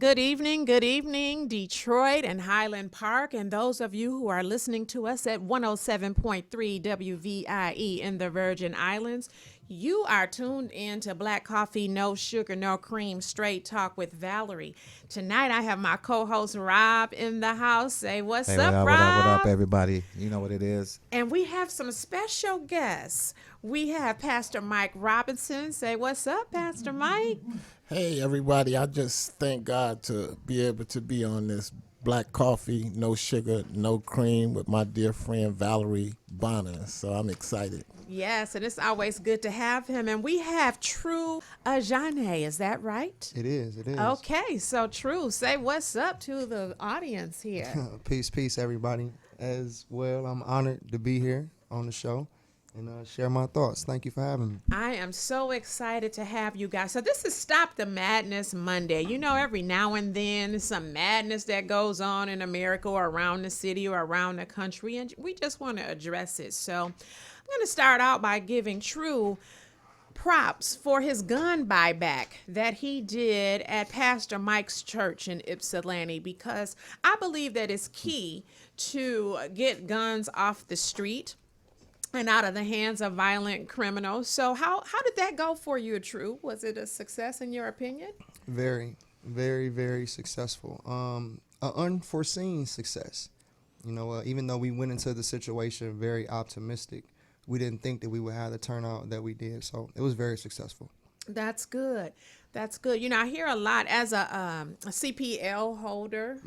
Good evening, Detroit and Highland Park, and those of you who are listening to us at 107.3 WVIE in the Virgin Islands. You are tuned in to Black Coffee, No Sugar, No Cream, Straight Talk with Valerie. Tonight I have my co-host Rob in the house. Say what's Hey, up, what Rob? up, what up, everybody? You know what it is. And we have some special guests. We have Pastor Mike Robinson. Say what's up, Pastor Mike? Hey, everybody. I just thank God to be able to be on this Black Coffee, No Sugar, No Cream with my dear friend Valerie Bonner. So I'm excited. Yes, and it's always good to have him. And we have True Ajane, is that right? It is. Okay, so True, say what's up to the audience here. Peace, everybody. As well, I'm honored to be here on the show and share my thoughts. Thank you for having me. I am so excited to have you guys. So this is Stop the Madness Monday. You know, every now and then there's some madness that goes on in America or around the city or around the country, and we just want to address it. So I'm going to start out by giving True props for his gun buyback that he did at Pastor Mike's church in Ypsilanti, because I believe that it's key to get guns off the street and out of the hands of violent criminals. So how did that go for you, True? Was it a success in your opinion? Very, very, very successful. An unforeseen success. You know, even though we went into the situation very optimistic, we didn't think that we would have the turnout that we did. So it was very successful. That's good. That's good. You know, I hear a lot as a CPL holder.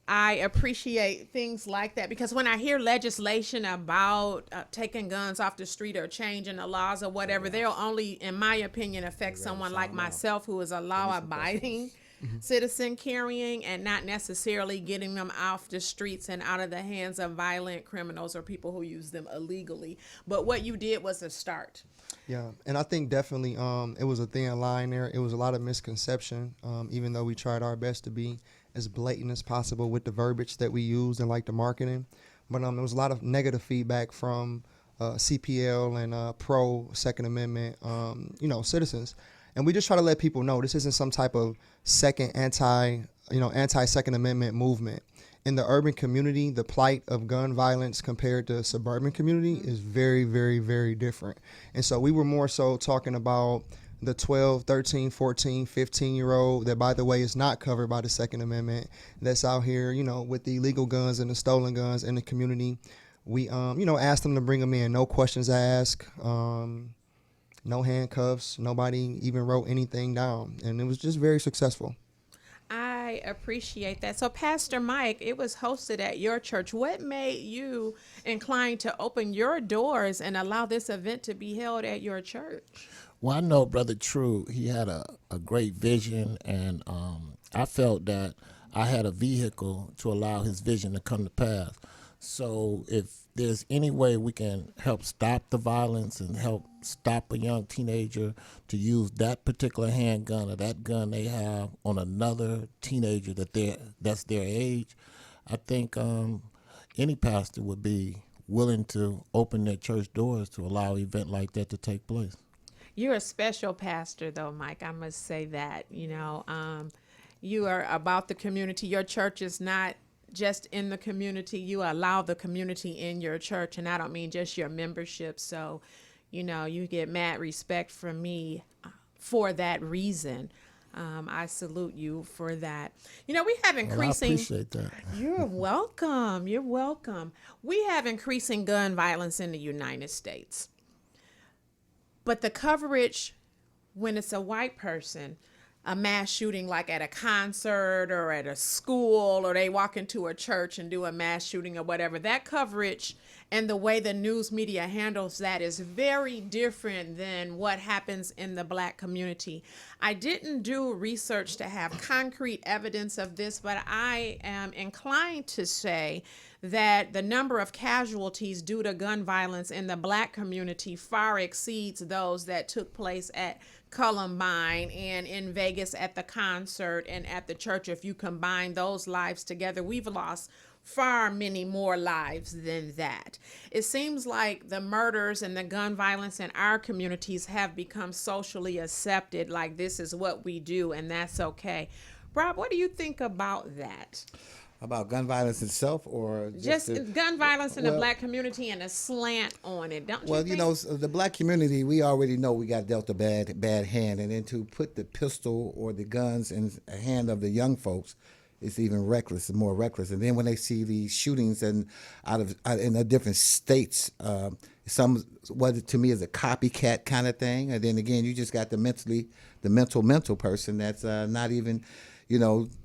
I appreciate things like that, because when I hear legislation about taking guns off the street or changing the laws or whatever, they'll only, in my opinion, affect someone like myself who is a law-abiding citizen carrying, and not necessarily getting them off the streets and out of the hands of violent criminals or people who use them illegally. But what you did was a start. Yeah, and I think definitely it was a thin line there. It was a lot of misconception, even though we tried our best to be as blatant as possible with the verbiage that we used and like the marketing. But there was a lot of negative feedback from CPL and pro Second Amendment, citizens. And we just try to let people know this isn't some type of anti-Second Amendment movement. In the urban community, the plight of gun violence compared to suburban community is very, very, very different. And so we were more so talking about the 12, 13, 14, 15-year-old that, by the way, is not covered by the Second Amendment, that's out here, with the illegal guns and the stolen guns in the community. We, asked them to bring them in, no questions asked, no handcuffs, nobody even wrote anything down, and it was just very successful. I appreciate that. So, Pastor Mike, it was hosted at your church. What made you inclined to open your doors and allow this event to be held at your church? Well, I know Brother True, he had a great vision, and I felt that I had a vehicle to allow his vision to come to pass. So if there's any way we can help stop the violence and help stop a young teenager to use that particular handgun or that gun they have on another teenager that's their age, I think any pastor would be willing to open their church doors to allow an event like that to take place. You're a special pastor, though, Mike. I must say that. You are about the community. Your church is not just in the community. You allow the community in your church, and I don't mean just your membership. So, you get mad respect from me for that reason. I salute you for that. We have increasing. I appreciate that. You're welcome. You're welcome. We have increasing gun violence in the United States. But the coverage, when it's a white person, a mass shooting like at a concert or at a school, or they walk into a church and do a mass shooting or whatever, that coverage and the way the news media handles that is very different than what happens in the Black community. I didn't do research to have concrete evidence of this, but I am inclined to say that the number of casualties due to gun violence in the Black community far exceeds those that took place at Columbine and in Vegas at the concert and at the church. If you combine those lives together, we've lost far many more lives than that. It seems like the murders and the gun violence in our communities have become socially accepted, like this is what we do and that's okay. Rob, what do you think about that? About gun violence itself, or Just gun violence in the well- black community and a slant on it, don't you Well, think? you know, the black community, we already know we got dealt a bad hand, and then to put the pistol or the guns in the hand of the young folks, it's even reckless, more reckless. And then when they see these shootings in the different states, some what to me is a copycat kind of thing. And then again, you just got the mental person that's not even,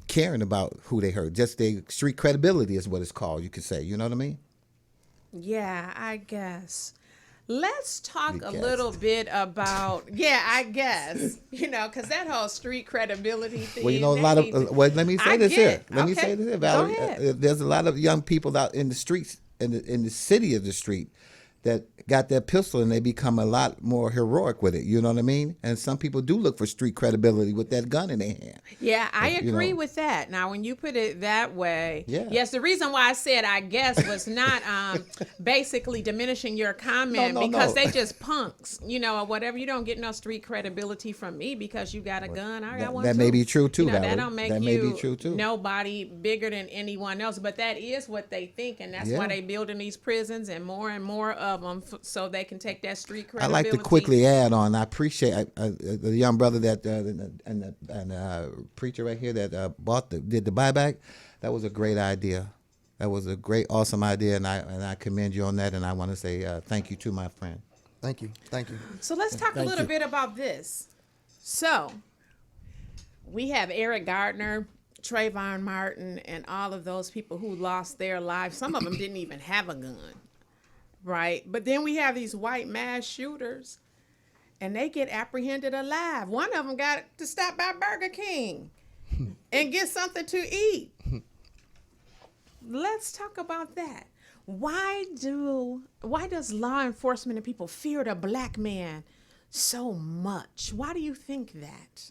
caring about who they hurt. Just their street credibility is what it's called. You could say, you know what I mean? Yeah, I guess. Let's talk You a guess. little bit about, yeah, I guess, because that whole street credibility thing. Well, a that lot needs to- of. Well, let me say I this get here. it. Let me Okay. say this here, Go Valerie. ahead. There's a lot of young people out in the streets, in the city of the street, that got that pistol and they become a lot more heroic with it. You know what I mean? And some people do look for street credibility with that gun in their hand. Yeah, I you agree know. with that. Now, when you put it that way, Yeah. yes, the reason why I said I guess was not basically diminishing your comment No, because no. they just punks, or whatever. You don't get no street credibility from me because you got a gun. I got one that too. may be true too, That Valerie. don't make That you may be true too. nobody bigger than anyone else. But that is what they think, and that's Yeah. why they building these prisons and more of them so they can take that street I credibility. like to quickly add on. I appreciate the young brother that and preacher right here that did the buyback. That was a great idea. That was a great, awesome idea, and I commend you on that. And I want to say thank you to my friend. Thank you. So let's talk a Thank little you. bit about this. So we have Eric Gardner, Trayvon Martin, and all of those people who lost their lives. Some of them didn't even have a gun, right? But then we have these white mass shooters, and they get apprehended alive. One of them got to stop by Burger King and get something to eat. Let's talk about that. Why does law enforcement and people fear the black man so much? Why do you think that?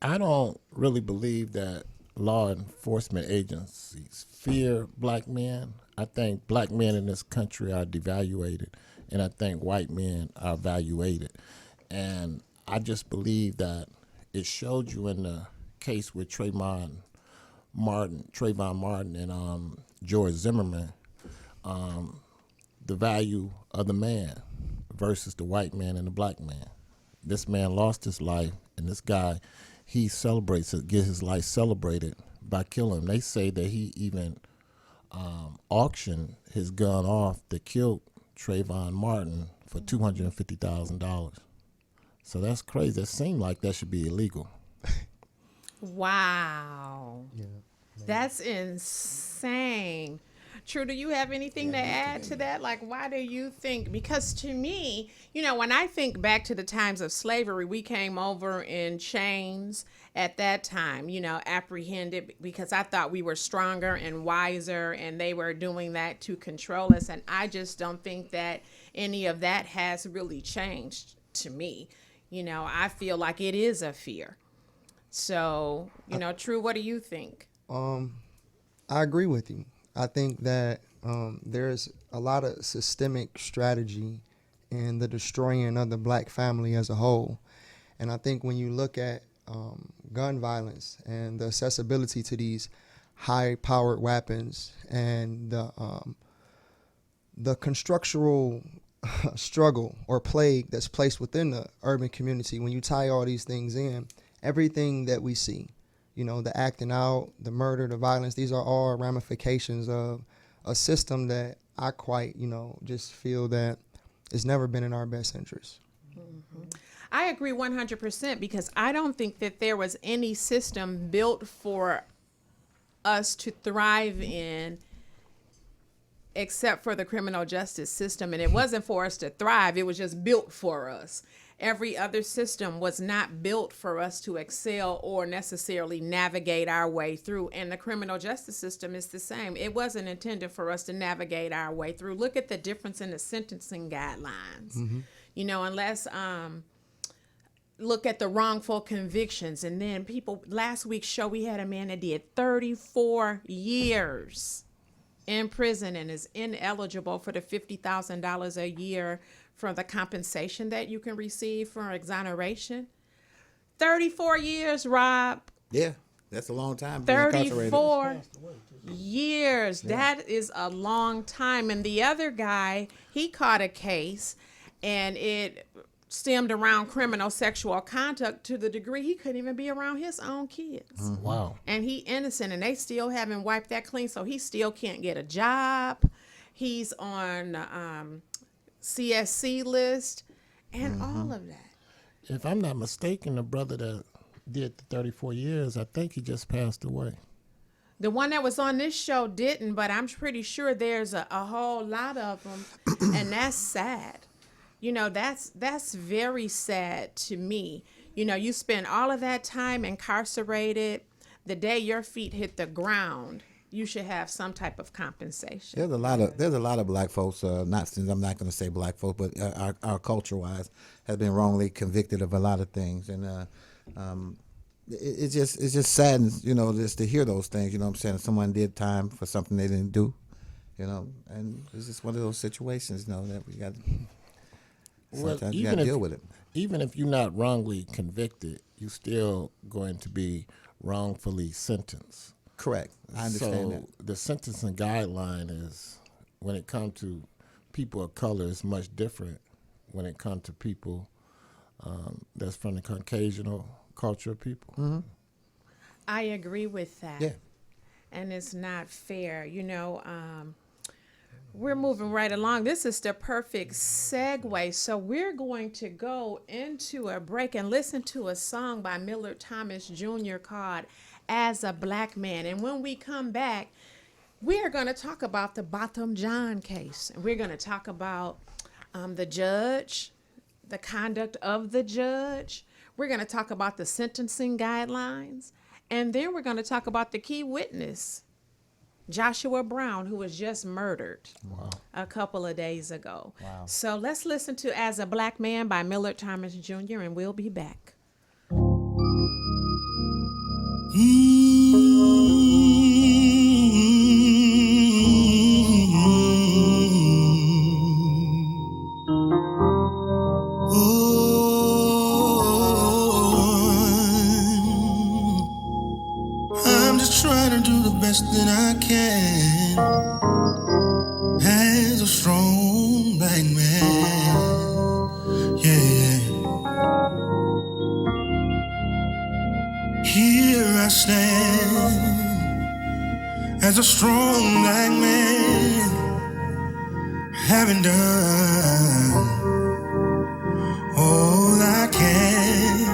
I don't really believe that law enforcement agencies fear black men. I think black men in this country are devaluated, and I think white men are valuated. And I just believe that it showed you in the case with Trayvon Martin and George Zimmerman, the value of the man versus the white man and the black man. This man lost his life, and this guy, he celebrates it, get his life celebrated by killing him. They say that he even auctioned his gun off that killed Trayvon Martin for $250,000. So that's crazy. It seemed like that should be illegal. Wow. Yeah. That's insane. True, do you have anything to add to that? Like, why do you think? Because to me, when I think back to the times of slavery, we came over in chains at that time, apprehended because I thought we were stronger and wiser, and they were doing that to control us. And I just don't think that any of that has really changed to me. I feel like it is a fear. So, True, what do you think? I agree with you. I think that there's a lot of systemic strategy in the destroying of the black family as a whole. And I think when you look at gun violence and the accessibility to these high-powered weapons and the constructural struggle or plague that's placed within the urban community, when you tie all these things in, everything that we see, the acting out, the murder, the violence, these are all ramifications of a system that I quite, just feel that it's never been in our best interest. Mm-hmm. I agree 100% because I don't think that there was any system built for us to thrive in except for the criminal justice system. And it wasn't for us to thrive. It was just built for us. Every other system was not built for us to excel or necessarily navigate our way through. And the criminal justice system is the same. It wasn't intended for us to navigate our way through. Look at the difference in the sentencing guidelines. Mm-hmm. Unless look at the wrongful convictions. And then last week's show, we had a man that did 34 years in prison and is ineligible for the $50,000 a year for the compensation that you can receive for exoneration. 34 years, Rob. Yeah, that's a long time. Being incarcerated. 34 years. Yeah. That is a long time. And the other guy, he caught a case, and it stemmed around criminal sexual conduct to the degree he couldn't even be around his own kids. Mm-hmm. Wow. And he innocent, and they still haven't wiped that clean, so he still can't get a job. He's on CSC list and all of that. If I'm not mistaken, the brother that did the 34 years, I think he just passed away. The one that was on this show didn't, but I'm pretty sure there's a whole lot of them, and that's sad. You know, that's very sad to me. You know, you spend all of that time incarcerated. The day your feet hit the ground, you should have some type of compensation. There's a lot of black folks. I'm not going to say black folks, but our culture wise has been wrongly convicted of a lot of things, and it just saddens, you know, just to hear those things. You know what I'm saying? Someone did time for something they didn't do, you know, and it's just one of those situations, you know, that we got. Sometimes you got to deal with it. Even if you're not wrongly convicted, you're still going to be wrongfully sentenced. Correct. I understand that. So the sentencing guideline is, when it comes to people of color, is much different when it comes to people that's from the Caucasian culture of people. Mm-hmm. I agree with that. Yeah. And it's not fair. You know, we're moving right along. This is the perfect segue. So we're going to go into a break and listen to a song by Millard Thomas Jr. called As a Black Man. And when we come back, we are going to talk about the Botham Jean case. And we're going to talk about the judge, the conduct of the judge. We're going to talk about the sentencing guidelines. And then we're going to talk about the key witness, Joshua Brown, who was just murdered a couple of days ago. Wow. So let's listen to As a Black Man by Millard Thomas Jr., and we'll be back. I'm just trying to do the best that I can as a strong black man. Yeah. Here I stand as a strong black man, having done all I can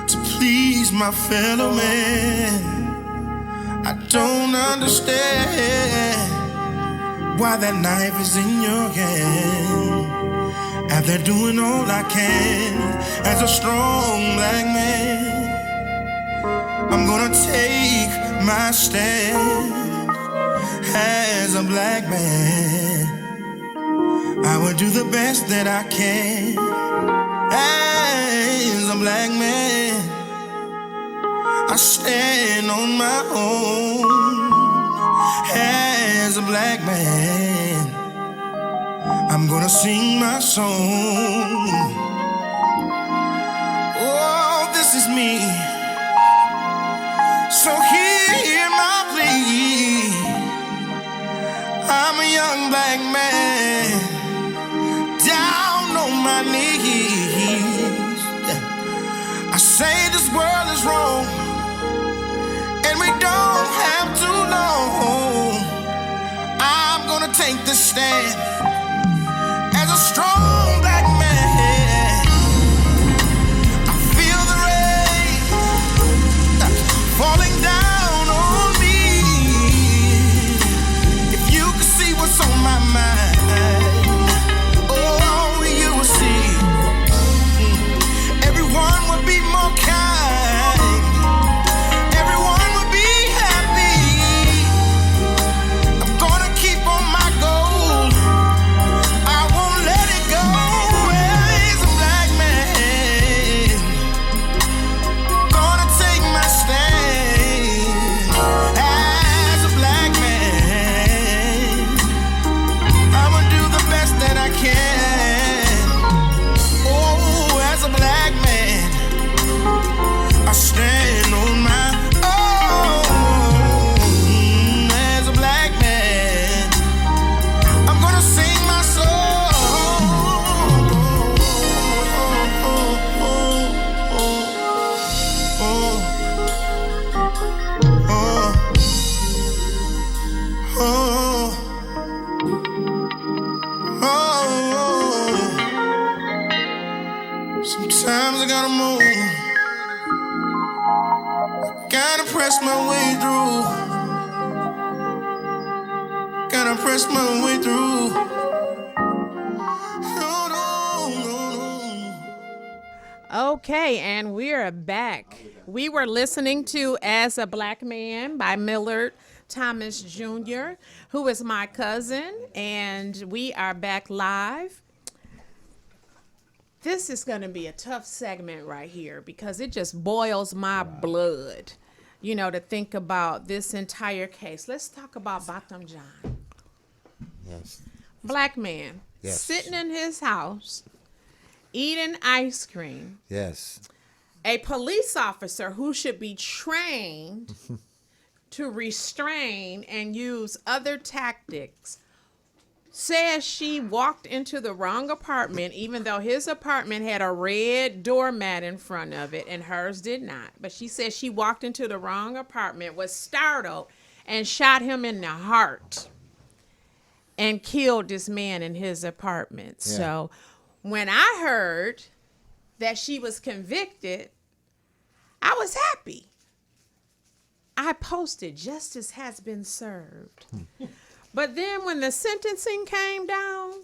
to please my fellow man. I don't understand why that knife is in your hand. After doing all I can as a strong black man, I'm gonna take my stand as a black man. I will do the best that I can as a black man. I stand on my own as a black man. I'm gonna sing my song. Oh, this is me. So hear my plea. I'm a young black man, down on my knees. I say this world is wrong, and we don't have too long. I'm gonna take this stand as a strong black man. I feel the rain falling down on me. If you could see what's on my mind, oh, you will see. Everyone would be more kind. Everyone would be happy. I'm gonna keep on my goal. I won't let it go. press my way through. Gotta press my way through. No, no, no, no. Okay, and we're back. We were listening to As a Black Man by Millard Thomas Jr., who is my cousin, and we are back live. This is going to be a tough segment right here because it just boils my blood, you know, to think about this entire case. Let's talk about Bottom John. Yes. Black man, Yes. sitting in his house, eating ice cream. Yes. A police officer who should be trained to restrain and use other tactics says she walked into the wrong apartment, even though his apartment had a red doormat in front of it and hers did not. But she says she walked into the wrong apartment, was startled, and shot him in the heart and killed this man in his apartment. Yeah. So when I heard that she was convicted, I was happy. I posted, justice has been served. But then when the sentencing came down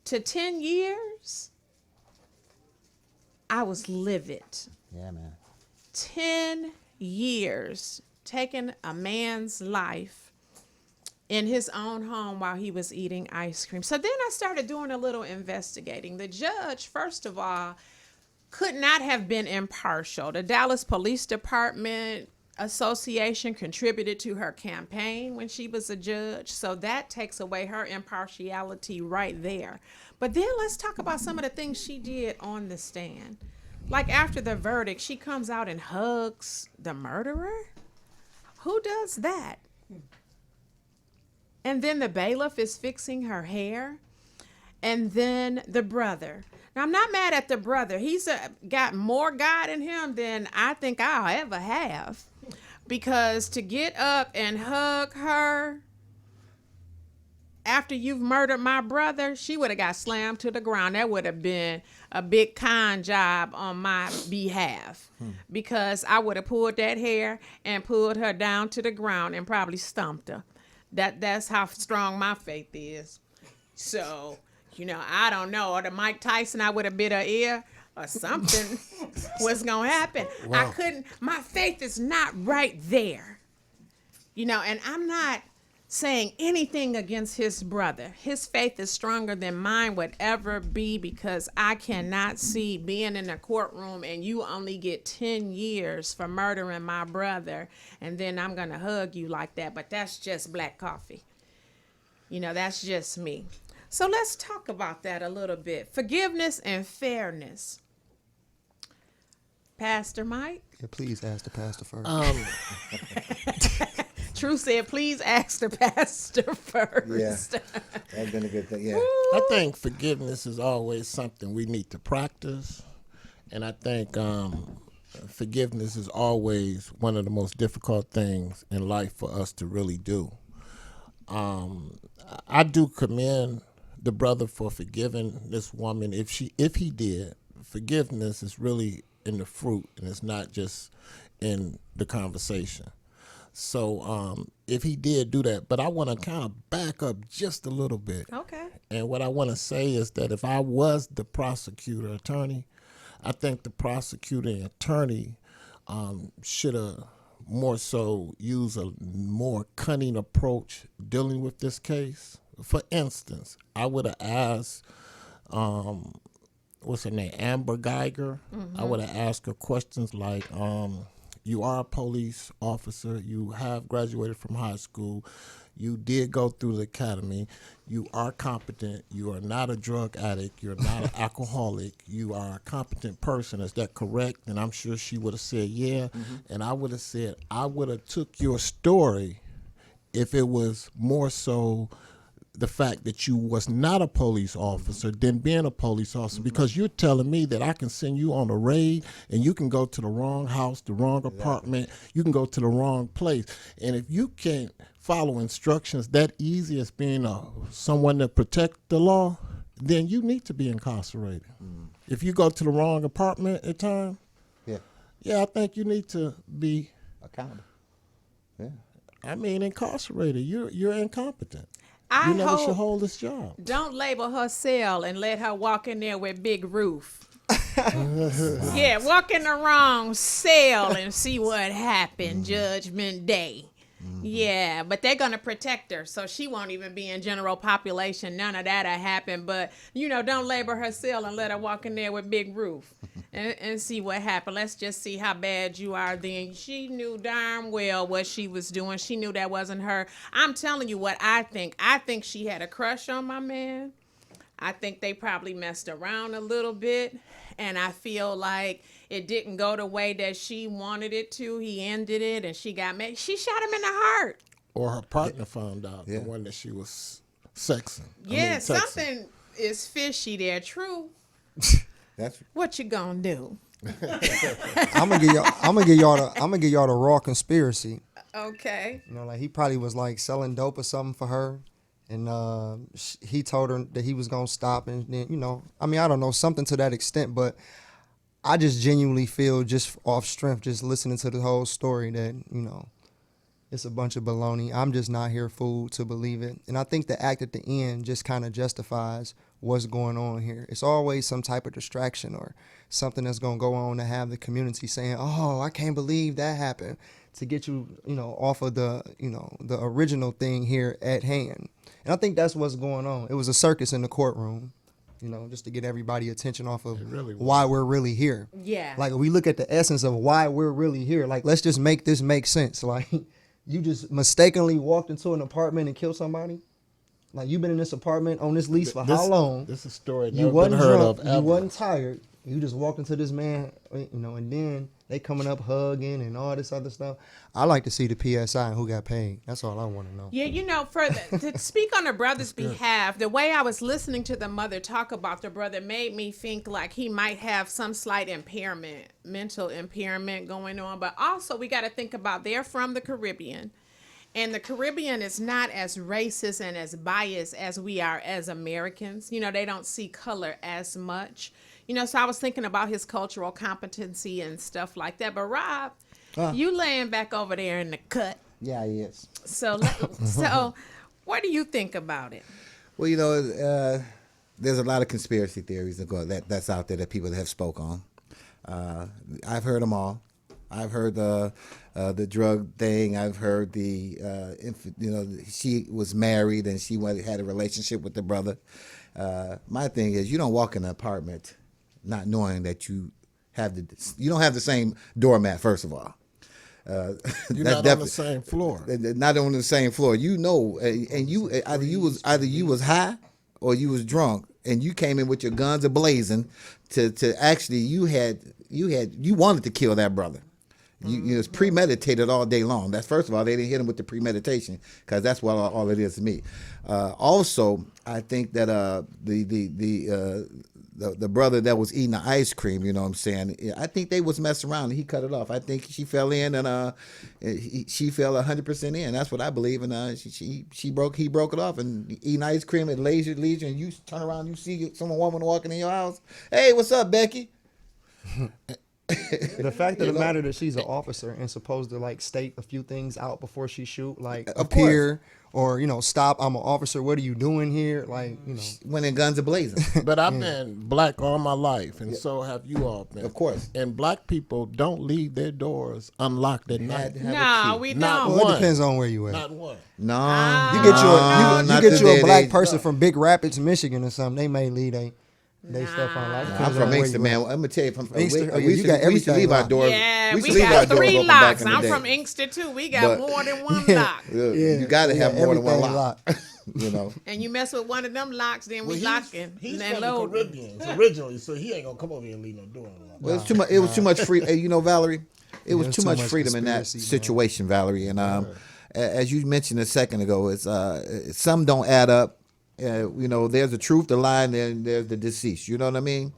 to 10 years, I was livid. Yeah, man. 10 years taking a man's life in his own home while he was eating ice cream. So then I started doing a little investigating. The judge, first of all, could not have been impartial. The Dallas Police Department Association contributed to her campaign when she was a judge, so that takes away her impartiality right there. But then let's talk about some of the things she did on the stand. Like after the verdict, she comes out and hugs the murderer. Who does that? And then the bailiff is fixing her hair. And then the brother. Now, I'm not mad at the brother. He's got more God in him than I think I'll ever have. Because to get up and hug her after you've murdered my brother, she would have got slammed to the ground. That would have been a big con job on my behalf. Because I would have pulled that hair and pulled her down to the ground and probably stumped her. That's how strong my faith is. So, you know, I don't know. Or the Mike Tyson, I would have bit her ear. Or something was going to happen. Wow. I couldn't, my faith is not right there. You know, and I'm not saying anything against his brother. His faith is stronger than mine would ever be, because I cannot see being in a courtroom and you only get 10 years for murdering my brother, and then I'm going to hug you like that. But that's just black coffee. You know, that's just me. So let's talk about that a little bit. Forgiveness and fairness. Pastor Mike? Yeah, please ask the pastor first. True said, please ask the pastor first. Yeah. That's been a good thing. Yeah. I think forgiveness is always something we need to practice. And I think forgiveness is always one of the most difficult things in life for us to really do. I do commend the brother for forgiving this woman. If he did, forgiveness is really in the fruit, and it's not just in the conversation. So if he did do that, but I want to kind of back up just a little bit. Okay. And what I want to say is that if I was the prosecutor attorney, I think the prosecuting attorney should have more so used a more cunning approach dealing with this case. For instance, I would have asked, what's her name, Amber Geiger. I would have asked her questions like, you are a police officer, you have graduated from high school, you did go through the academy, you are competent, you are not a drug addict, you're not an alcoholic, you are a competent person, is that correct? And I'm sure she would have said yeah. And I would have said, I would have took your story if it was more so the fact that you was not a police officer than being a police officer, because you're telling me that I can send you on a raid and you can go to the wrong house, the wrong apartment, you can go to the wrong place. And if you can't follow instructions that easy as being someone that protect the law, then you need to be incarcerated. If you go to the wrong apartment at time, Yeah. yeah, I think you need to be Accountable. I mean, incarcerated. You're incompetent. I You never should hope hold this job. don't label her cell and let her walk in there with big roof. Yeah, walk in the wrong cell and see what happened. Judgment Day. Yeah, but they're gonna protect her, so she won't even be in general population. None of that'll happen. But don't label her cell and let her walk in there with big roof, and see what happened. Let's just see how bad you are. Then she knew darn well what she was doing. She knew that wasn't her. I'm telling you what I think. I think she had a crush on my man. I think they probably messed around a little bit, and I feel like it didn't go the way that she wanted it to. He ended it, and she got mad. She shot him in the heart. Or her partner found out, the one that she was sexing. Yeah, texting. something is fishy there. True. That's What you gonna do? I'm gonna give y'all the raw conspiracy. Okay. Like he probably was like selling dope or something for her, and he told her that he was gonna stop, and then I don't know, something to that extent. But I just genuinely feel, just off strength, just listening to the whole story, that it's a bunch of baloney. I'm just not here fooled to believe it, and I think the act at the end just kind of justifies what's going on here. It's always some type of distraction or something that's gonna go on to have the community saying, "Oh, I can't believe that happened," to get you, off of the original thing here at hand. And I think that's what's going on. It was a circus in the courtroom, just to get everybody attention off of why we're really here. Yeah. Like, we look at the essence of why we're really here. Like, let's just make this make sense. Like, you just mistakenly walked into an apartment and killed somebody. Like, you've been in this apartment on this lease for how long? This is a story You never wasn't been heard drunk, of ever. you wasn't tired. You just walked into this man, and then they coming up hugging and all this other stuff. I like to see the PSI and who got paid. That's all I want to know. Yeah, to speak on the brother's behalf, the way I was listening to the mother talk about the brother made me think like he might have some slight impairment, mental impairment going on. But also we got to think about they're from the Caribbean. And the Caribbean is not as racist and as biased as we are as Americans. They don't see color as much. So I was thinking about his cultural competency and stuff like that. But Rob, you laying back over there in the cut. yeah, he is. So what do you think about it? Well, there's a lot of conspiracy theories that's out there that people have spoke on. I've heard them all. I've heard the drug thing. I've heard she was married and she had a relationship with the brother. My thing is, you don't walk in an apartment not knowing that you don't have the same doormat. First of all, You're not on the same floor. Not on the same floor. And either you was high or you was drunk, and you came in with your guns ablazing to actually you wanted to kill that brother. You was premeditated all day long. That's, first of all, they didn't hit him with the premeditation, because that's what all it is to me. Also, I think that the brother that was eating the ice cream, you know what I'm saying, I think they was messing around and he cut it off. I think she fell in and she fell 100% in. That's what I believe. And he broke it off, and eating ice cream at leisure, and you turn around, you see some woman walking in your house. Hey, what's up, Becky? The fact of the matter that she's an officer and supposed to like state a few things out before she shoot, like Of appear or stop. I'm an officer. What are you doing here? Like When in guns are blazing. But I've been black all my life, and so have you all been. Of course. And black people don't leave their doors unlocked at night. No, we Not don't. well, one. it depends on where you at. Not one. No. You get not you get today. a black They- person from Big Rapids, Michigan, or something. They may leave they stuff unlocked. I'm Depends from on where Inkster, you man. at. I'm gonna tell you, Inkster, we used got to leave everything our locked. doors. Yeah, used we to leave our got doors 3 open back locks. in the I'm day. from Inkster too. We got But- more than one lock. You got to have more than one everything lock. You know. And you mess with one of them locks, then we locking. He's and then from the load. Caribbean originally, so he ain't gonna come over here and leave no door unlocked. Well, it's too much. It was too much free. Valerie, it was it's too too much much freedom in that conspiracy, man. situation, Valerie. And as you mentioned a second ago, it's some don't add up. There's the truth, the lie, and then there's the deceased. You know what I mean?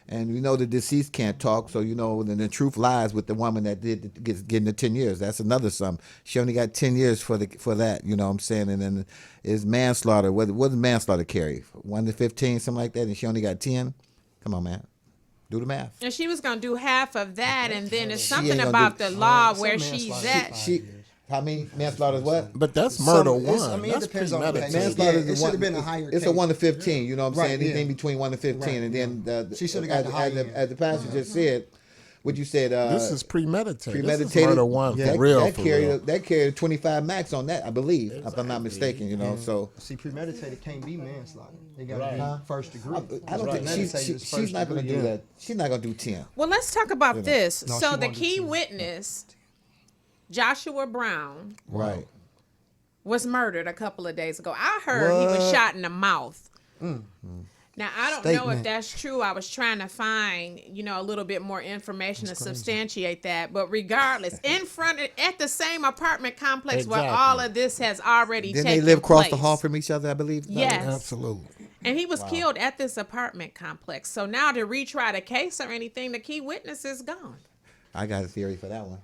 And the deceased can't talk, so then the truth lies with the woman that getting the 10 years. That's another sum. She only got 10 years for that. You know what I'm saying? And then is manslaughter. What does manslaughter carry? 1 to 15, something like that, and she only got 10. Come on, man. Do the math. And she was gonna do half of that, and then it's She something ain't gonna about do- the law Some where manslaughter she's is at. 5 She- years. How many manslaughter is what? But that's murder Some- one. I mean, it That's depends on the premeditated. case. Manslaughter Yeah, is it a should have one- been a higher It's a case. 1 to 15. You know what I'm Right, saying? Anything yeah. between 1 to 15, Right, and then She shoulda got the high end. as the pastor just said, what you said. This is premeditated. premeditated. This is murder one that, for real. That for carried real. that carried 25 max on that, I believe, if I'm not mistaken. You know, so See, premeditated can't be manslaughter. It got to Right. be first degree. I don't think Premeditated is she's first not going to degree, do yeah. that. She's not going to do 10. Well, let's talk about this. No, So she the wanted key to. witness, Joshua Brown, Right. was murdered a couple of days ago. I heard he was What? shot in the mouth. Now I don't know if Statement. that's true. I was trying to find, a little bit more information to substantiate that. But regardless, at the same apartment complex where Exactly. all of this has already Didn't taken they live across the place. hall from each other? I believe. Yes. Absolutely. And he was killed at this apartment complex. So now to retry the case or anything, the key witness is gone. I got a theory for that one.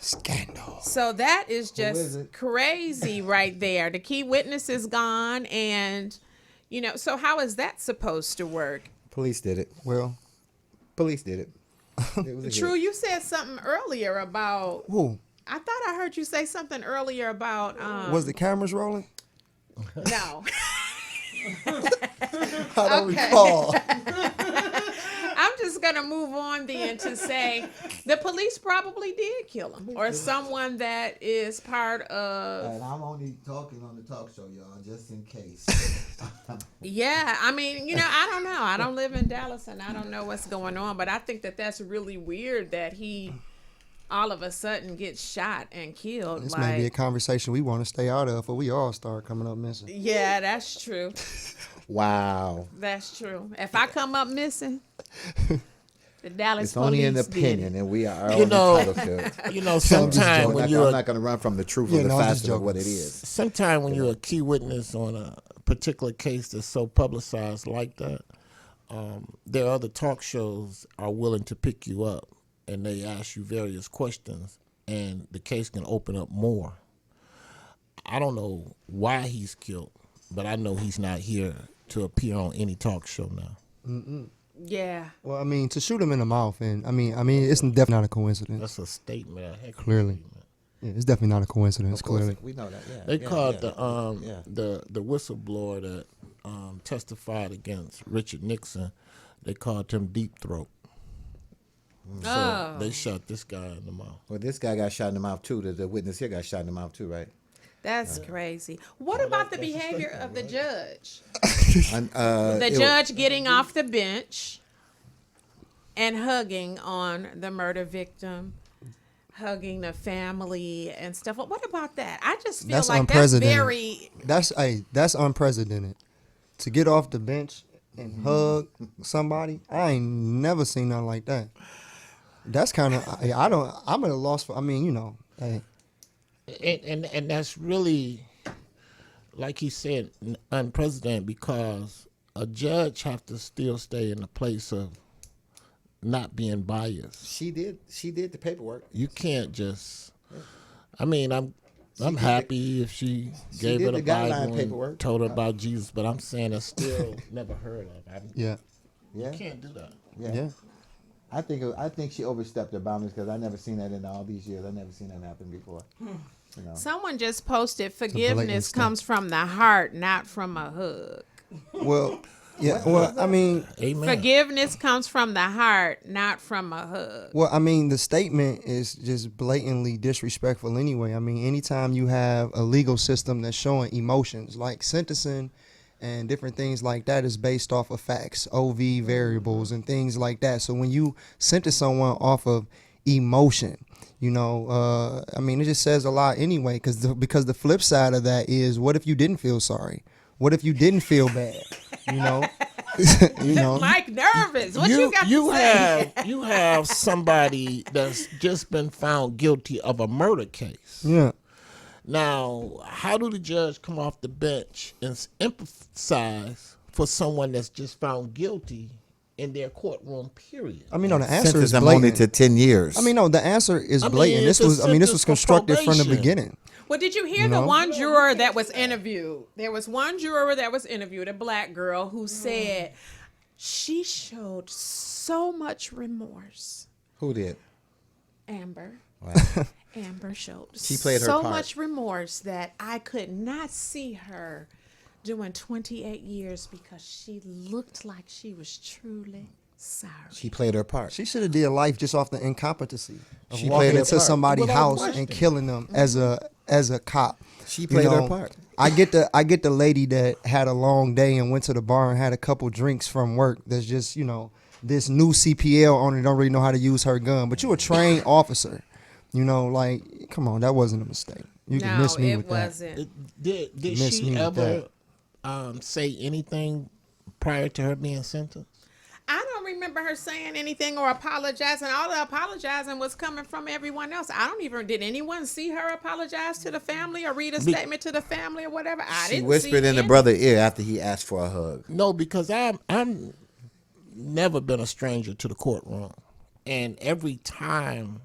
Scandal. So that is is just it? crazy right there. The key witness is gone. And, so how is that supposed to work? Police did it. Well, Police did it. It was a True, hit. you said something earlier about. who? I thought I heard you say something earlier about. Was the cameras rolling? No. I don't Okay. recall. I'm just going to move on then to say the police probably did kill him or someone that is part of. And I'm only talking on the talk show, y'all, just in case. Yeah, I mean, I don't know. I don't live in Dallas and I don't know what's going on, but I think that that's really weird that he all of a sudden gets shot and killed. This like, may be a conversation we want to stay out of, or we all start coming up missing. yeah, that's true. Wow. That's true. If I come up missing, the Dallas It's only an police did opinion, it. and we are You know- entitled to. Sometime when I'm you're not going to run from the truth Yeah, of the no, I'm just facts of joking. what it is. sometime when you're a key witness on a particular case that's so publicized like that, there are other talk shows are willing to pick you up and they ask you various questions and the case can open up more. I don't know why he's killed, but I know he's not here to appear on any talk show now. Yeah. Well, I mean, to shoot him in the mouth, and I mean, it's definitely not a coincidence. That's a statement. A heck of a Clearly. statement. Yeah, it's definitely not a coincidence. Of course, Clearly. we know that. Yeah, They yeah, called yeah. the whistleblower that testified against Richard Nixon. They called him Deep Throat. So Oh. they shot this guy in the mouth. Well, this guy got shot in the mouth too. The witness here got shot in the mouth too, right? That's crazy. What about the behavior of the judge? And, The it- judge getting off the bench and hugging on the murder victim, hugging the family and stuff. What about that? I just feel That's like that's unprecedented. very. That's unprecedented. To get off the bench and hug somebody, I ain't never seen nothing like that. That's kind of I'm at a loss for. I mean, hey, And that's really, like he said, unprecedented because a judge have to still stay in the place of not being biased. She did the paperwork. You can't just. I mean, I'm did happy if she gave did her the the guideline Bible and paperwork. told her about Jesus, but I'm saying that's still never heard of. yeah, Yeah, You can't do that. yeah. I think she overstepped her boundaries because I never seen that in all these years. I never seen that happen before. You know. Someone just posted blatant forgiveness stuff. comes from the heart, not from a hug. Well, yeah. Well, I mean, Amen. Forgiveness comes from the heart, not from a hug. the statement is just blatantly disrespectful anyway. I mean, anytime you have a legal system that's showing emotions, like sentencing and different things like that is based off of facts, OV variables and things like that. So when you sentence someone off of emotion, I mean, it just says a lot anyway, because the flip side of that is, what if you didn't feel sorry? What if you didn't feel bad? Mike nervous. What you got to say? you have somebody that's just been found guilty of a murder case. Yeah. Now, how do the judge come off the bench and empathize for someone that's just found guilty in their courtroom? Period. I mean, no, the answer Sentence is them only to blatant. 10 years. I mean, no, the answer is I mean, blatant. it's This a was sentence for constructed from the probation. beginning. Well, did you hear the one juror that was interviewed? There was one juror that was interviewed, a black girl, who said she showed so much remorse, Who did? Amber. Wow. Amber Schultz. She played her so part. much remorse that I could not see her doing 28 years because she looked like she was truly sorry. She played her part. She should have did life just off the incompetency of She walking played her into part. somebody's Without house question. and killing them as a cop. She played her part. I get the lady that had a long day and went to the bar and had a couple drinks from work. That's just this new CPL owner don't really know how to use her gun. But you a trained officer, like come on, that wasn't a mistake. You can miss me with that. No, it wasn't. Did Miss she me with ever say anything prior to her being sentenced? I don't remember her saying anything or apologizing. All the apologizing was coming from everyone else. Did anyone see her apologize to the family or read a statement to the family or whatever? I She didn't whispered see in the any. brother's ear after he asked for a hug. No, because I'm never been a stranger to the courtroom, and every time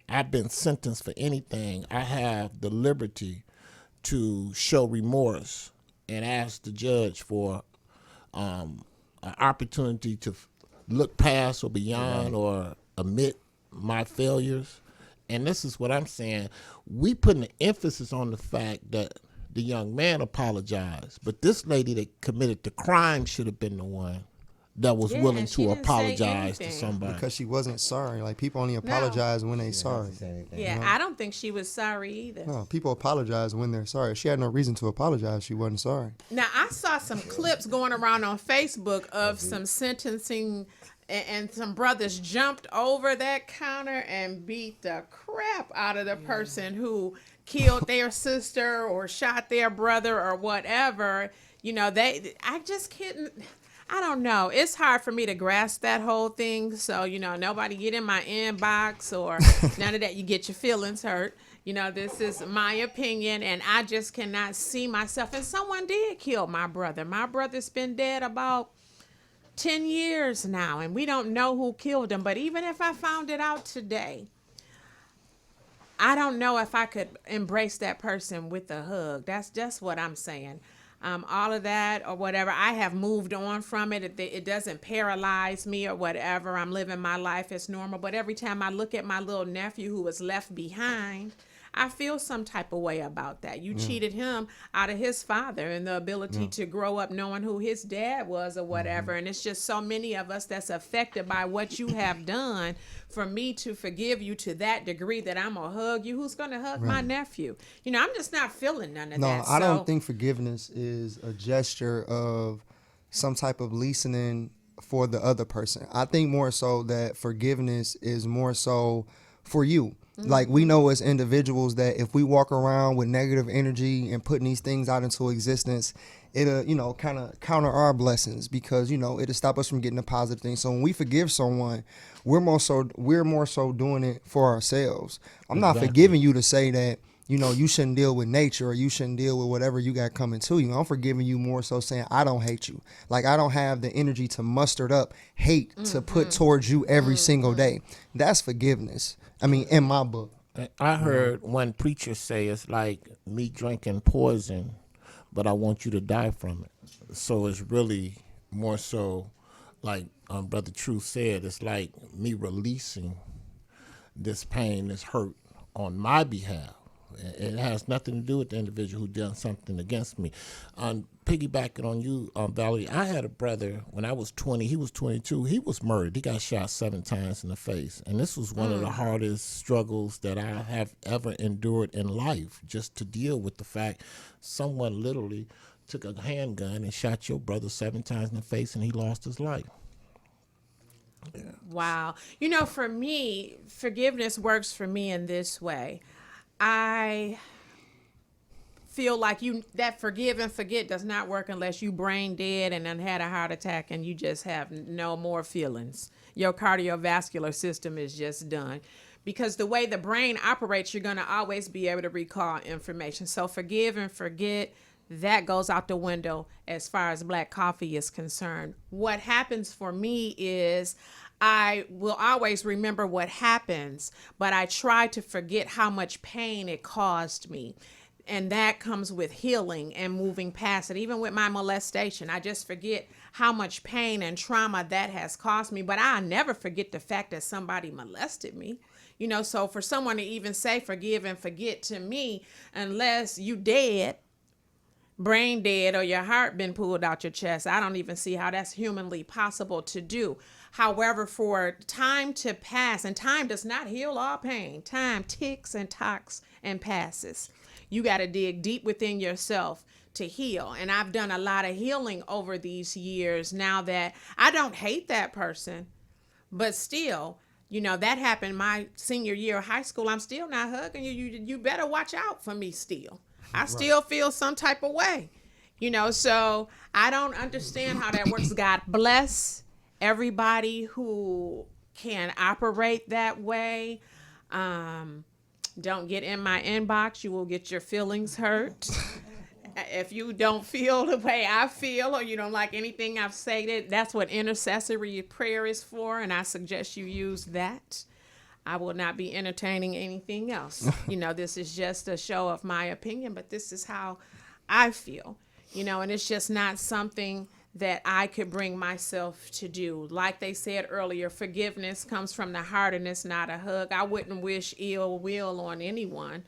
I've been sentenced for anything, I have the liberty to show remorse and ask the judge for an opportunity to look past or beyond or admit my failures. And this is what I'm saying. We putting an emphasis on the fact that the young man apologized, but this lady that committed the crime should have been the one that was Yeah, willing and she to didn't say apologize to anything. somebody. Because she wasn't sorry. Like people only apologize when they sorry. Yeah, I don't think she was sorry either. No, people apologize when they're sorry. She had no reason to apologize. She wasn't sorry. Now, I saw some clips going around on Facebook of some sentencing and some brothers jumped over that counter and beat the crap out of the person who killed their sister or shot their brother or whatever. I just couldn't. I don't know. It's hard for me to grasp that whole thing. So, nobody get in my inbox or none of that. You get your feelings hurt. This is my opinion, and I just cannot see myself. And someone did kill my brother. My brother's been dead about 10 years now, and we don't know who killed him. But even if I found it out today, I don't know if I could embrace that person with a hug. That's just what I'm saying. All of that or whatever, I have moved on from it. It doesn't paralyze me or whatever. I'm living my life as normal. But every time I look at my little nephew who was left behind, I feel some type of way about that. You cheated him out of his father and the ability to grow up knowing who his dad was or whatever. And it's just so many of us that's affected by what you have done. For me to forgive you to that degree that I'm going to hug you, who's going to hug my nephew? I'm just not feeling none of that. No, I don't think forgiveness is a gesture of some type of listening for the other person. I think more so that forgiveness is more so for you. Like we know as individuals that if we walk around with negative energy and putting these things out into existence, it'll, kind of counter our blessings because, it'll stop us from getting the positive things. So when we forgive someone, we're more so doing it for ourselves. I'm not forgiving you to say that, you shouldn't deal with nature or you shouldn't deal with whatever you got coming to you. I'm forgiving you more so saying I don't hate you. Like I don't have the energy to muster up hate to put towards you every single day. That's forgiveness. I mean, in my book. I heard one preacher say it's like me drinking poison, but I want you to die from it. So it's really more so like Brother Truth said, it's like me releasing this pain, this hurt on my behalf. It has nothing to do with the individual who done something against me. Piggybacking on you, Valerie, I had a brother when I was 20. He was 22. He was murdered. He got shot 7 times in the face. And this was one of the hardest struggles that I have ever endured in life, just to deal with the fact someone literally took a handgun and shot your brother 7 times in the face and he lost his life. Yeah. Wow. For me, forgiveness works for me in this way. I feel like that forgive and forget does not work unless you brain dead and then had a heart attack and you just have no more feelings. Your cardiovascular system is just done. Because the way the brain operates, you're going to always be able to recall information. So forgive and forget, that goes out the window as far as black coffee is concerned. What happens for me is I will always remember what happens, but I try to forget how much pain it caused me. And that comes with healing and moving past it. Even with my molestation, I just forget how much pain and trauma that has caused me. But I never forget the fact that somebody molested me. So for someone to even say forgive and forget, to me, unless you dead, brain dead, or your heart been pulled out your chest, I don't even see how that's humanly possible to do. However, for time to pass, and time does not heal all pain. Time ticks and tocks and passes. You got to dig deep within yourself to heal. And I've done a lot of healing over these years now that I don't hate that person, but still, that happened my senior year of high school. I'm still not hugging you. You better watch out for me still. I still feel some type of way, so I don't understand how that works. God bless everybody who can operate that way. Don't get in my inbox. You will get your feelings hurt. If you don't feel the way I feel, or you don't like anything I've said, that's what intercessory prayer is for, and I suggest you use that. I will not be entertaining anything else. This is just a show of my opinion, but this is how I feel, and it's just not something that I could bring myself to do. Like they said earlier, forgiveness comes from the heart and it's not a hug. I wouldn't wish ill will on anyone.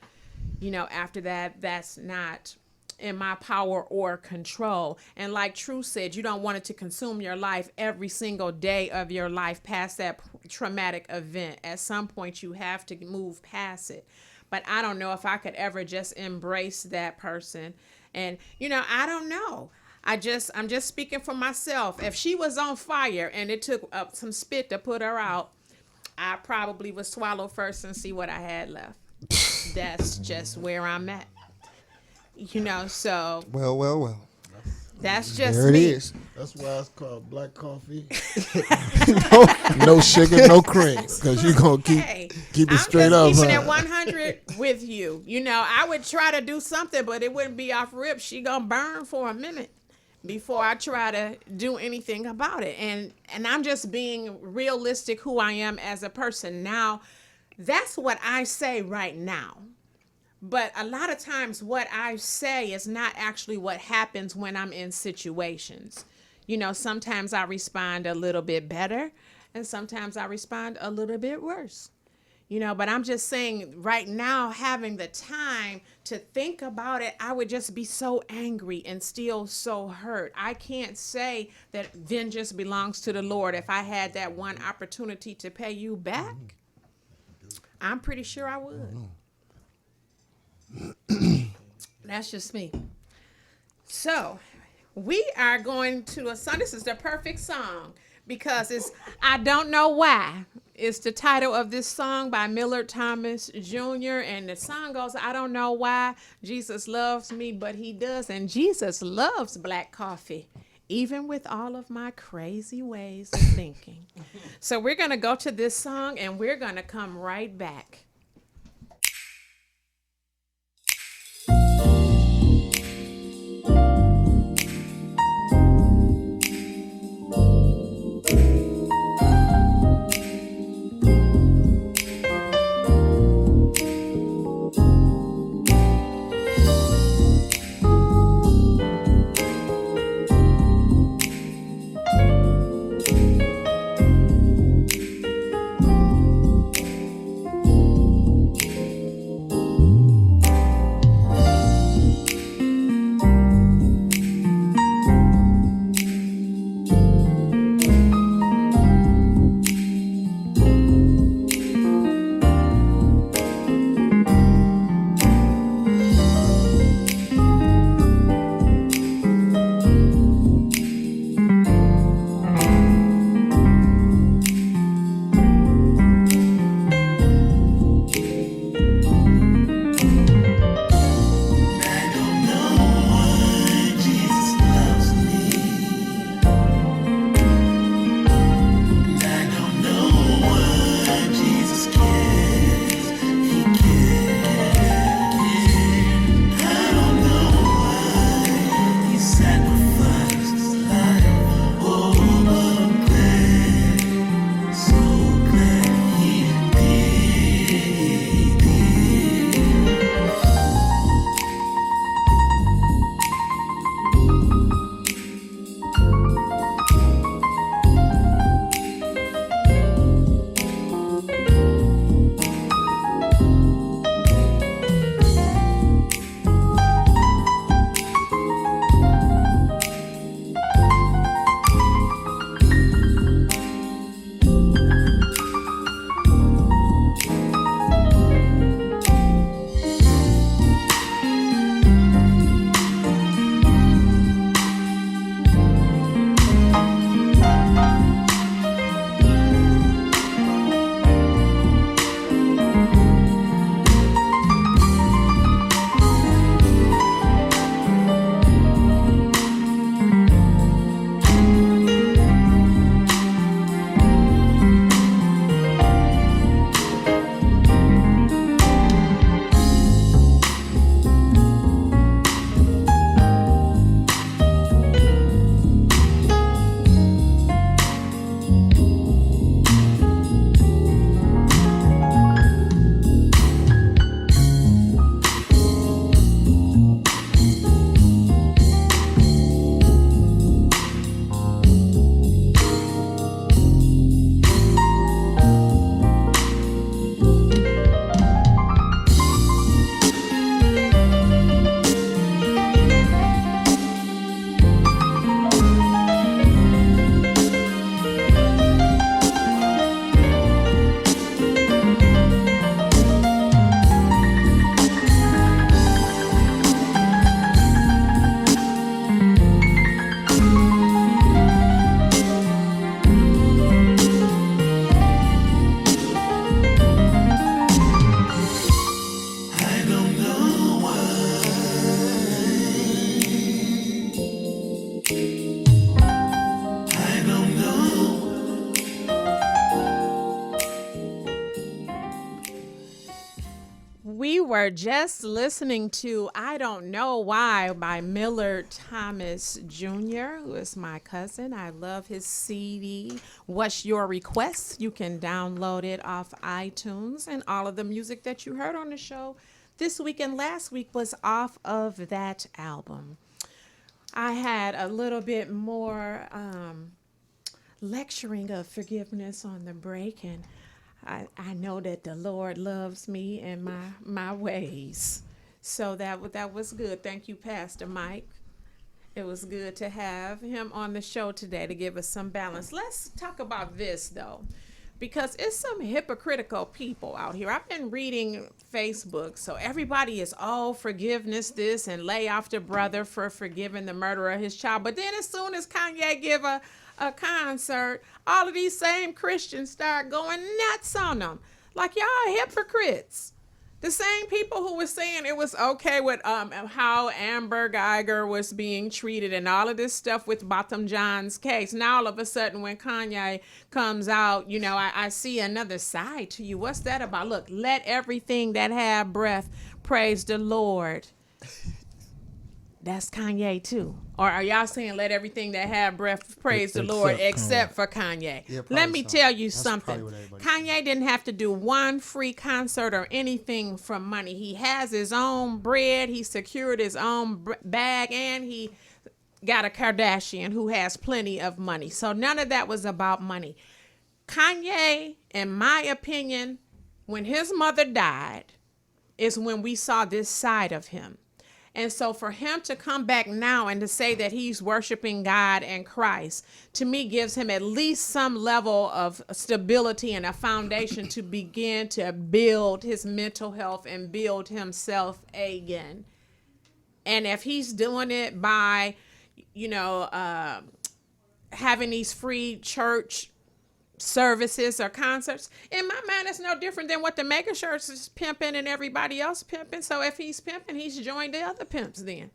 After that, that's not in my power or control. And like True said, you don't want it to consume your life every single day of your life past that traumatic event. At some point, you have to move past it. But I don't know if I could ever just embrace that person. And, I don't know. I'm just speaking for myself. If she was on fire and it took some spit to put her out, I probably would swallow first and see what I had left. That's just where I'm at. So. Well. That's just there it me. is. That's why it's called black coffee. no sugar, no cream, because you're going to keep it straight up. I'm just keeping it 100 with you. I would try to do something, but it wouldn't be off rip. She going to burn for a minute before I try to do anything about it. And I'm just being realistic who I am as a person. Now, that's what I say right now. But a lot of times what I say is not actually what happens when I'm in situations. Sometimes I respond a little bit better and sometimes I respond a little bit worse. But I'm just saying right now, having the time to think about it, I would just be so angry and still so hurt. I can't say that vengeance belongs to the Lord. If I had that one opportunity to pay you back, I'm pretty sure I would. That's just me. So we are going to a song. This is the perfect song because it's I Don't Know Why. It's the title of this song by Millard Thomas Jr. And the song goes, I don't know why Jesus loves me, but he does. And Jesus loves black coffee, even with all of my crazy ways of thinking. So we're going to go to this song and we're going to come right back. were just listening to I Don't Know Why by Millard Thomas Jr., who is my cousin. I love his CD, What's Your Request? You can download it off iTunes, and all of the music that you heard on the show this week and last week was off of that album. I had a little bit more lecturing of forgiveness on the break, and I know that the Lord loves me and my ways. So that was good. Thank you, Pastor Mike. It was good to have him on the show today to give us some balance. Let's talk about this, though, because it's some hypocritical people out here. I've been reading Facebook, so everybody is, forgiveness this, and lay off the brother for forgiving the murderer of his child. But then as soon as Kanye give a concert, all of these same Christians start going nuts on them. Like, y'all hypocrites. The same people who were saying it was okay with how Amber Geiger was being treated and all of this stuff with Botham Jean's case. Now all of a sudden when Kanye comes out, I see another side to you. What's that about? Look, let everything that have breath praise the Lord. That's Kanye too. Or are y'all saying let everything that have breath praise the Lord except for Kanye? Yeah, let me tell you something. Kanye Kanye didn't have to do one free concert or anything from money. He has his own bread. He secured his own bag, and he got a Kardashian who has plenty of money. So none of that was about money. Kanye, in my opinion, when his mother died, is when we saw this side of him. And so for him to come back now and to say that he's worshiping God and Christ, to me, gives him at least some level of stability and a foundation to begin to build his mental health and build himself again. And if he's doing it by, having these free church services or concerts, in my mind, it's no different than what the mega church is pimping and everybody else pimping. So if he's pimping, he's joined the other pimps then.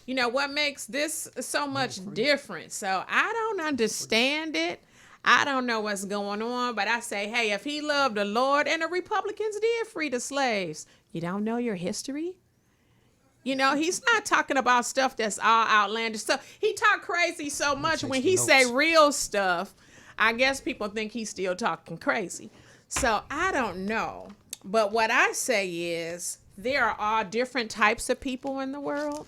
What makes this so much different? So I don't understand it. I don't know what's going on, but I say, hey, if he loved the Lord, and the Republicans did free the slaves, you don't know your history? He's not talking about stuff that's all outlandish. So he talk crazy so much when he say real stuff. I guess people think he's still talking crazy. So I don't know. But what I say is there are all different types of people in the world.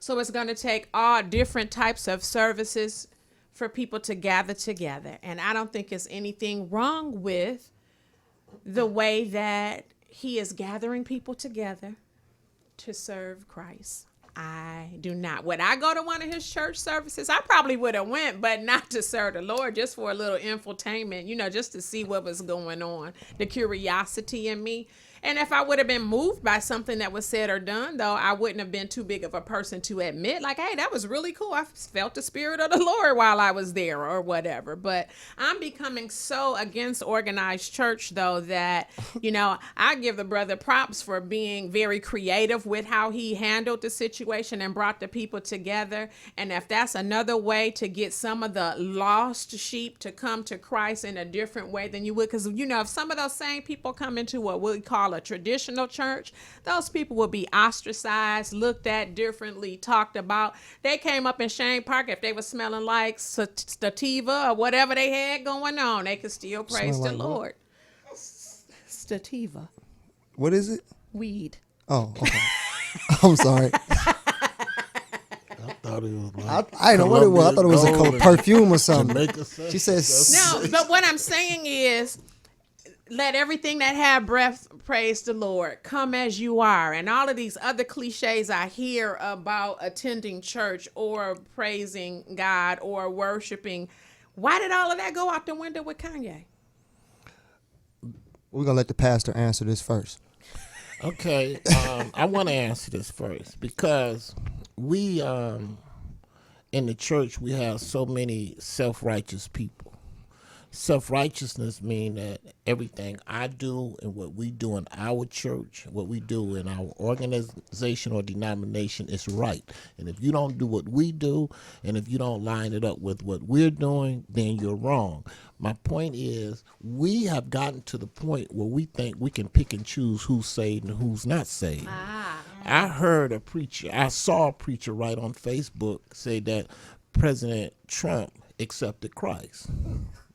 So it's going to take all different types of services for people to gather together. And I don't think there's anything wrong with the way that he is gathering people together to serve Christ. I do not. Would I go to one of his church services? I probably would have went, but not to serve the Lord, just for a little infotainment, just to see what was going on, the curiosity in me. And if I would have been moved by something that was said or done, though, I wouldn't have been too big of a person to admit, like, hey, that was really cool. I felt the spirit of the Lord while I was there or whatever. But I'm becoming so against organized church, though, that, I give the brother props for being very creative with how he handled the situation and brought the people together. And if that's another way to get some of the lost sheep to come to Christ in a different way than you would, because, if some of those same people come into what we call a traditional church, those people will be ostracized, looked at differently, talked about. They came up in Shane Park, if they were smelling like sativa or whatever they had going on, they could still praise the Lord. Sativa. What is it? Weed. Oh, okay. I'm sorry. I thought it was I didn't know what it was. I thought it was a perfume or something. She says no, but what I'm saying is, let everything that have breath praise the Lord. Come as you are. And all of these other cliches I hear about attending church or praising God or worshiping. Why did all of that go out the window with Kanye? We're going to let the pastor answer this first. Okay. I want to answer this first because we, in the church, we have so many self-righteous people. Self-righteousness mean that everything I do and what we do in our church, what we do in our organization or denomination is right. And if you don't do what we do, and if you don't line it up with what we're doing, then you're wrong. My point is, we have gotten to the point where we think we can pick and choose who's saved and who's not saved. I saw a preacher write on Facebook say that President Trump accepted Christ.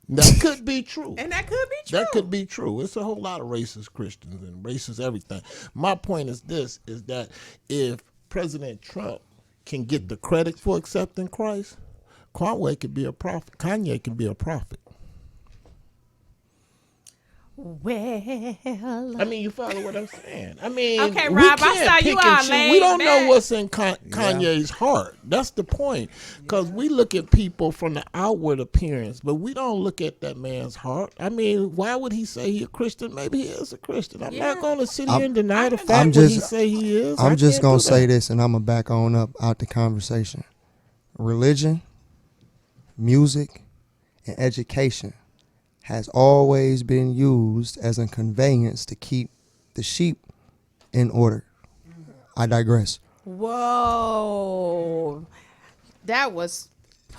That could be true. And that could be true. That could be true. It's a whole lot of racist Christians and racist everything. My point is this, is that if President Trump can get the credit for accepting Christ, Kanye could be a prophet. Kanye can be a prophet. Well, I mean, you follow what I'm saying? I mean, okay, we Rob, can't I saw you pick and all choose. laid We don't back. know what's in Kanye's heart. That's the point. Because we look at people from the outward appearance, but we don't look at that man's heart. I mean, why would he say he's a Christian? Maybe he is a Christian. I'm not going to sit here and deny the fact what he say he is. I'm just going to say this, and I'm going to back on up out the conversation. Religion, music, and education has always been used as a conveyance to keep the sheep in order. I digress. Whoa. That was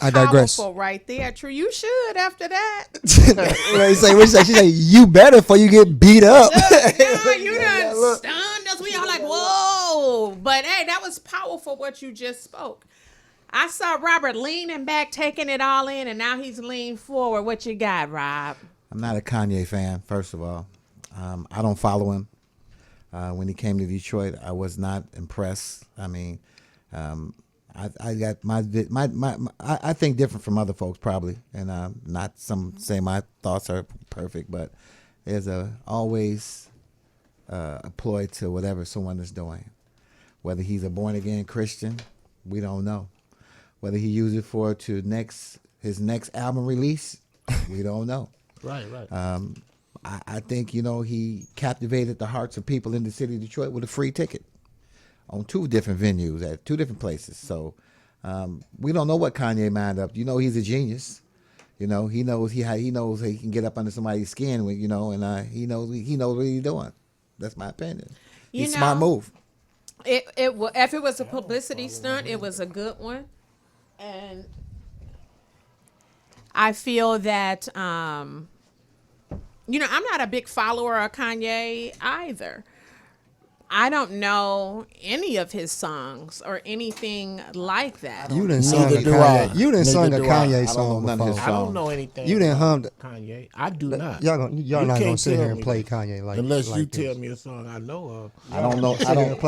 I digress. powerful right there. True, you should after that. What she say, you better before you get beat up. Yeah, you done stunned us. We all like, whoa. But hey, that was powerful what you just spoke. I saw Robert leaning back, taking it all in, and now he's leaned forward. What you got, Rob? I'm not a Kanye fan, first of all. I don't follow him. When he came to Detroit, I was not impressed. I mean, I got I think different from other folks probably, and not some say my thoughts are perfect, but there's always a ploy to whatever someone is doing. Whether he's a born again Christian, we don't know. Whether he used it for his next album release, we don't know. Right. I think, he captivated the hearts of people in the city of Detroit with a free ticket on 2 different venues at 2 different places. So we don't know what Kanye mind up. He's a genius. He knows he can get up under somebody's skin, and he knows what he's doing. That's my opinion. It's a smart move. If it was a publicity stunt, it was a good one. And I feel that, I'm not a big follower of Kanye either. I don't know any of his songs or anything like that. You didn't sing a Kanye. You didn't sing a Kanye song before. I don't know anything. You didn't hum Kanye. I do not. Y'all not gonna sit here and play Kanye unless you like tell this. me a song I know of. I don't know.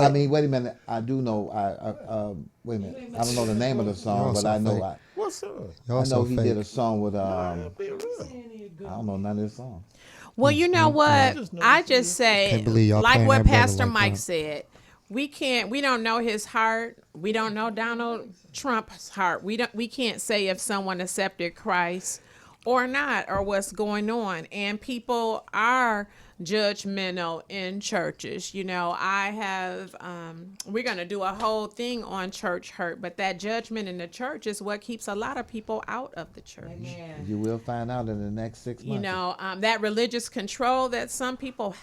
I mean, wait a minute. I do know. Wait a minute. I don't know the name of the song, but I know. What's up? I know he did a song with. I don't know none of his songs. Well, you know what? I just say, like what Pastor Mike said, we don't know his heart. We don't know Donald Trump's heart. We can't say if someone accepted Christ or not, or what's going on. And people are judgmental in churches. We're going to do a whole thing on church hurt, but that judgment in the church is what keeps a lot of people out of the church. Amen. You will find out in the next 6 months. That religious control that some people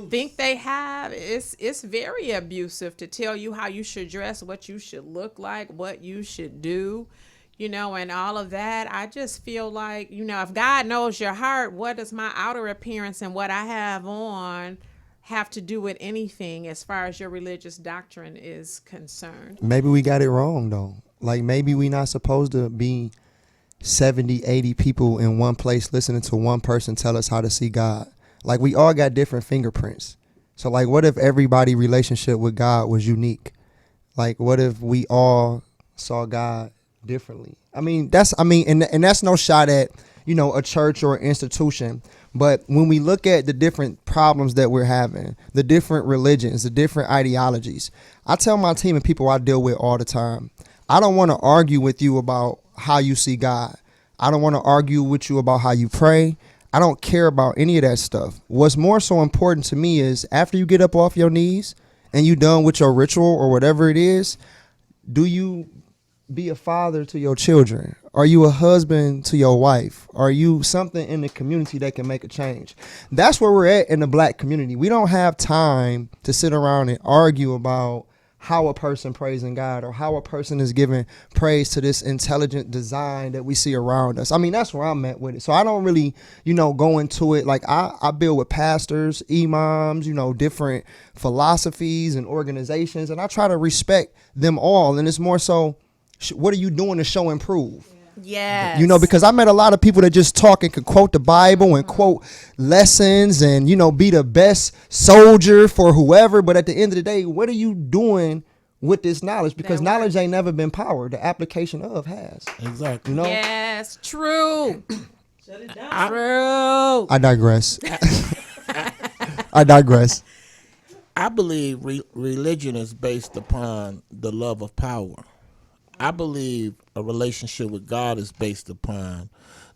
think they have, it's very abusive to tell you how you should dress, what you should look like, what you should do. And all of that. I just feel like, if God knows your heart, what does my outer appearance and what I have on have to do with anything as far as your religious doctrine is concerned? Maybe we got it wrong, though. Like, maybe we not supposed to be 70, 80 people in one place listening to one person tell us how to see God. Like, we all got different fingerprints. So, like, what if everybody's relationship with God was unique? Like, what if we all saw God differently? And that's no shot at a church or institution, but when we look at the different problems that we're having, the different religions, the different ideologies, I tell my team and people I deal with all the time, I don't want to argue with you about how you see God. I don't want to argue with you about how you pray. I don't care about any of that stuff. What's more so important to me is after you get up off your knees and you done with your ritual or whatever it is, do you be a father to your children? Are you a husband to your wife? Are you something in the community that can make a change? That's where we're at in the black community. We don't have time to sit around and argue about how a person praising God or how a person is giving praise to this intelligent design that we see around us. I mean, that's where I'm at with it. So I don't really, go into it. Like I build with pastors, imams, different philosophies and organizations, and I try to respect them all. And it's more so, what are you doing to show improve? Yes. Because I met a lot of people that just talk and could quote the Bible and quote lessons and, be the best soldier for whoever. But at the end of the day, what are you doing with this knowledge? Because knowledge ain't never been power. The application of has. Exactly. Yes, true. Shut it down. True. I digress. I digress. I believe religion is based upon the love of power. I believe a relationship with God is based upon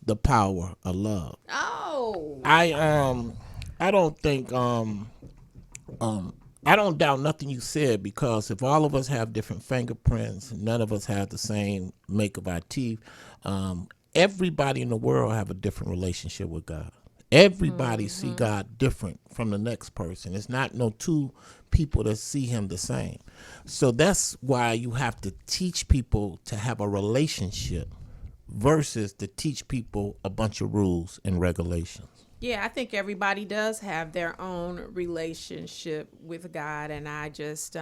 the power of love. Oh. I don't think I don't doubt nothing you said, because if all of us have different fingerprints, none of us have the same make of our teeth. Everybody in the world have a different relationship with God. Everybody see God different from the next person. It's not no two people that see him the same. So that's why you have to teach people to have a relationship versus to teach people a bunch of rules and regulations. Yeah, I think everybody does have their own relationship with God. And I just,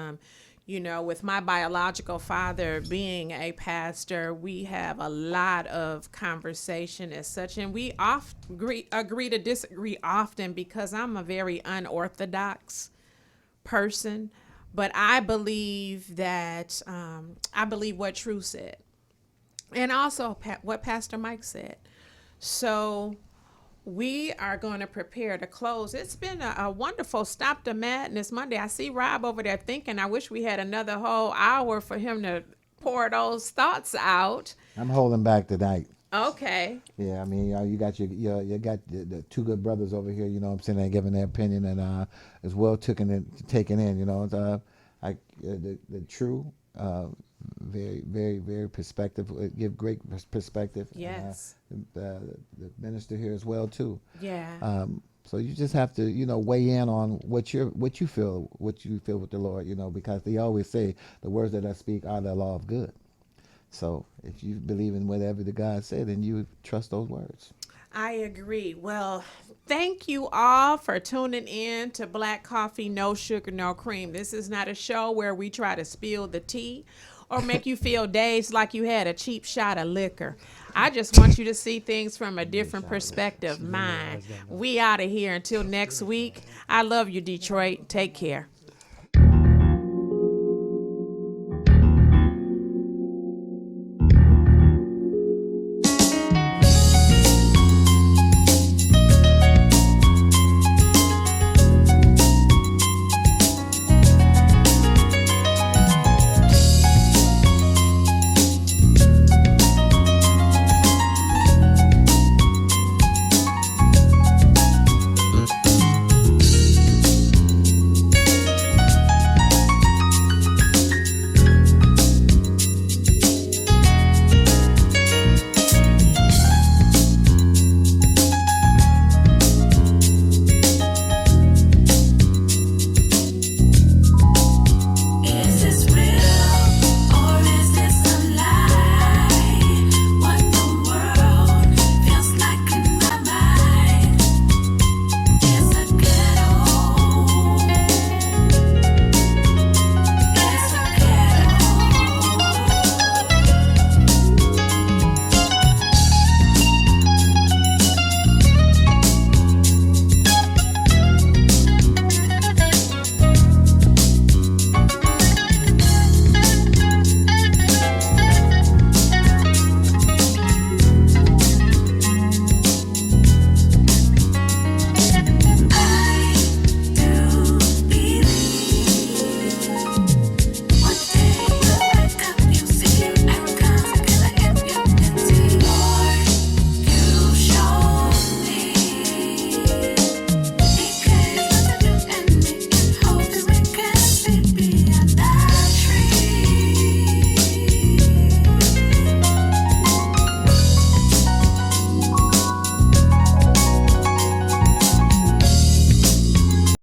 with my biological father being a pastor, we have a lot of conversation as such. And we agree to disagree often because I'm a very unorthodox person. But I believe that, I believe what True said. And also what Pastor Mike said. So we are going to prepare to close. It's been a wonderful Stop the Madness Monday. I see Rob over there thinking, I wish we had another whole hour for him to pour those thoughts out. I'm holding back tonight. Okay. Yeah, I mean, you got you got the two good brothers over here. You know what I'm saying? They're giving their opinion and as well taken in. You know, the True. Very, very, very perspective. Give great perspective. Yes. And, the minister here as well too. Yeah. So you just have to, weigh in on what you feel with the Lord, because they always say the words that I speak are the law of good. So if you believe in whatever the God said, then you trust those words. I agree. Well, thank you all for tuning in to Black Coffee, No Sugar, No Cream. This is not a show where we try to spill the tea or make you feel dazed like you had a cheap shot of liquor. I just want you to see things from a different perspective. Mine. We out of here until next week. I love you, Detroit. Take care.